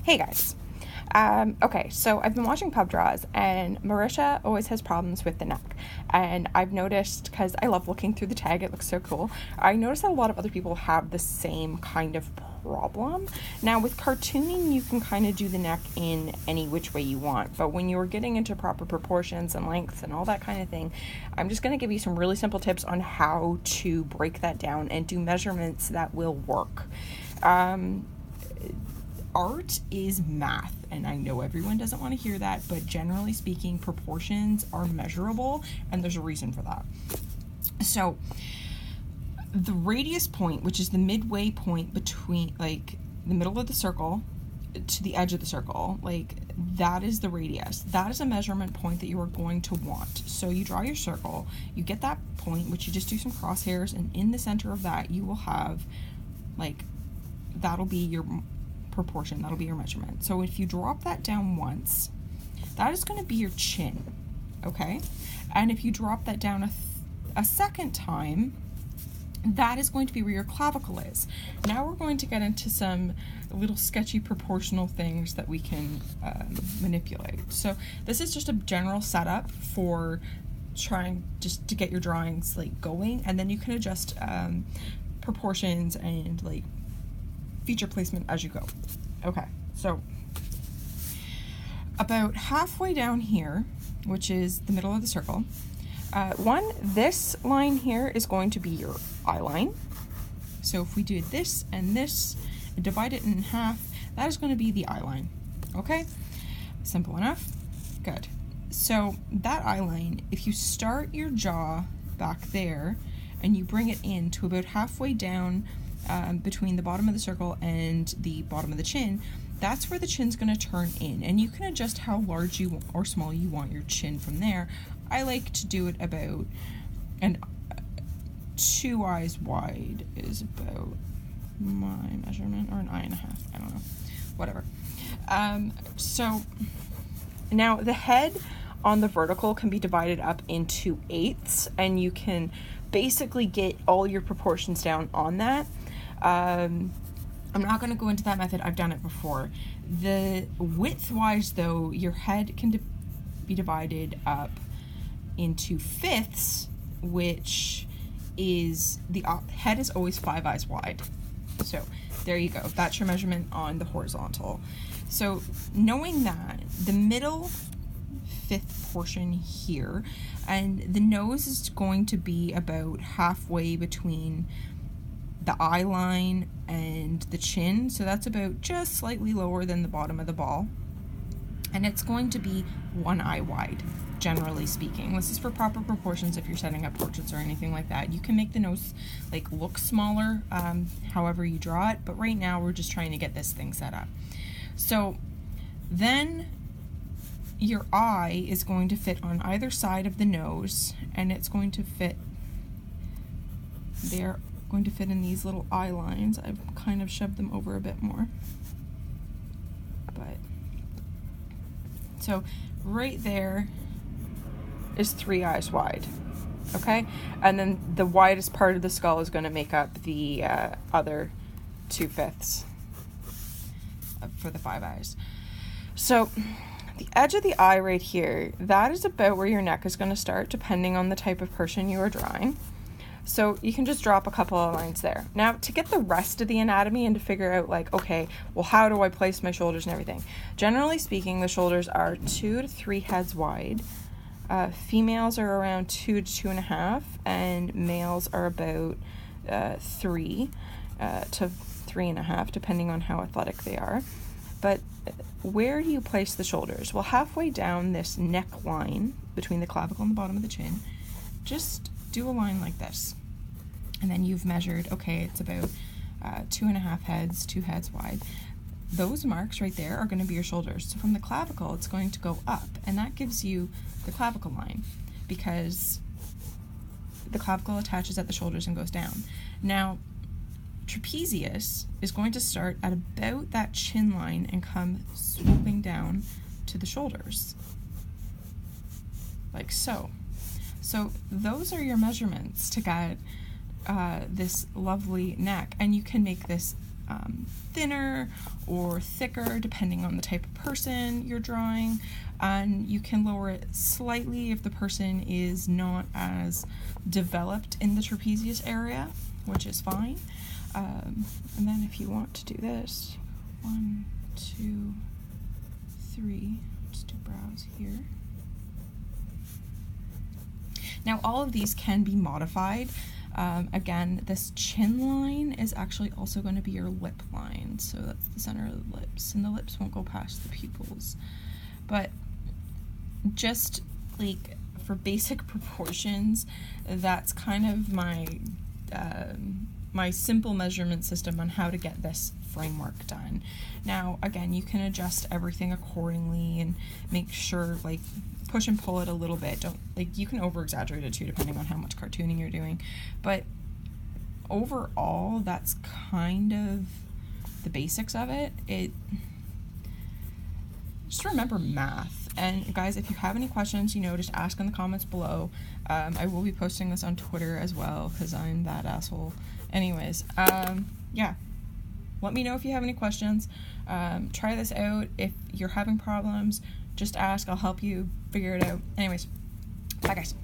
Hey guys. Okay, so I've been watching Pub Draws, and Marisha always has problems with the neck. And I've noticed, because I love looking through the tag, it looks so cool. I noticed that a lot of other people have the same kind of problem. Now, with cartooning, you can kind of do the neck in any which way you want. But when you're getting into proper proportions and lengths and all that kind of thing, I'm just going to give you some really simple tips on how to break that down and do measurements that will work. Art is math, and I know everyone doesn't want to hear that, but generally speaking, proportions are measurable, and there's a reason for that. So the radius point, which is the midway point between like the middle of the circle to the edge of the circle, like that is the radius. That is a measurement point that you are going to want. So you draw your circle, you get that point, which you just do some crosshairs, and in the center of that you will have like, that'll be your proportion, that'll be your measurement. So if you drop that down once, that is going to be your chin, okay? And if you drop that down a second time, that is going to be where your clavicle is. Now we're going to get into some little sketchy proportional things that we can manipulate. So this is just a general setup for trying just to get your drawings like going, and then you can adjust proportions and like feature placement as you go. Okay, so about halfway down here, which is the middle of the circle, this line here is going to be your eye line. So if we do this and this and divide it in half, that is going to be the eye line. Okay, simple enough. Good. So that eye line, if you start your jaw back there and you bring it in to about halfway down between the bottom of the circle and the bottom of the chin, that's where the chin's going to turn in, and you can adjust how large you or small you want your chin from there. I like to do it about, and 2 eyes wide is about my measurement, or an eye and a half, I don't know, whatever. So now the head on the vertical can be divided up into 8ths, and you can basically get all your proportions down on that. I'm not going to go into that method. I've done it before. The width-wise, though, your head can be divided up into 5ths, which is the head is always 5 eyes wide. So there you go. That's your measurement on the horizontal. So knowing that, the middle 5th portion here, and the nose is going to be about halfway between the eye line and the chin, so that's about just slightly lower than the bottom of the ball, and it's going to be 1 eye wide, generally speaking. This is for proper proportions. If you're setting up portraits or anything like that, you can make the nose like look smaller however you draw it, but right now we're just trying to get this thing set up. So then your eye is going to fit on either side of the nose, and it's going to fit there, going to fit in these little eye lines. I've kind of shoved them over a bit more, but so right there is 3 eyes wide, okay? And then the widest part of the skull is going to make up the other 2/5 for the 5 eyes. So the edge of the eye right here, that is about where your neck is going to start, depending on the type of person you are drawing. So you can just drop a couple of lines there. Now, to get the rest of the anatomy and to figure out like, okay, well, how do I place my shoulders and everything? Generally speaking, the shoulders are 2 to 3 heads wide. Females are around 2 to 2.5, and males are about 3 to 3.5, depending on how athletic they are. But where do you place the shoulders? Well, halfway down this neckline between the clavicle and the bottom of the chin, just do a line like this, and then you've measured, okay, it's about 2.5 heads, 2 heads wide. Those marks right there are going to be your shoulders. So from the clavicle, it's going to go up, and that gives you the clavicle line, because the clavicle attaches at the shoulders and goes down. Now, trapezius is going to start at about that chin line and come swooping down to the shoulders, like so. So those are your measurements to get this lovely neck, and you can make this thinner or thicker depending on the type of person you're drawing, and you can lower it slightly if the person is not as developed in the trapezius area, which is fine. And then if you want to do this, 1, 2, 3, let's do brows here. Now all of these can be modified. Again, this chin line is actually also going to be your lip line, so that's the center of the lips, and the lips won't go past the pupils. But just like for basic proportions, that's kind of my my simple measurement system on how to get this framework done. Now again, you can adjust everything accordingly and make sure, like, push and pull it a little bit. Don't, like, you can over exaggerate it too depending on how much cartooning you're doing, but overall that's kind of the basics of it. Just remember math. And guys, if you have any questions, just ask in the comments below. I will be posting this on Twitter as well because I'm that asshole. Anyways, yeah, let me know if you have any questions. Try this out. If you're having problems, just ask. I'll help you figure it out. Anyways, bye guys.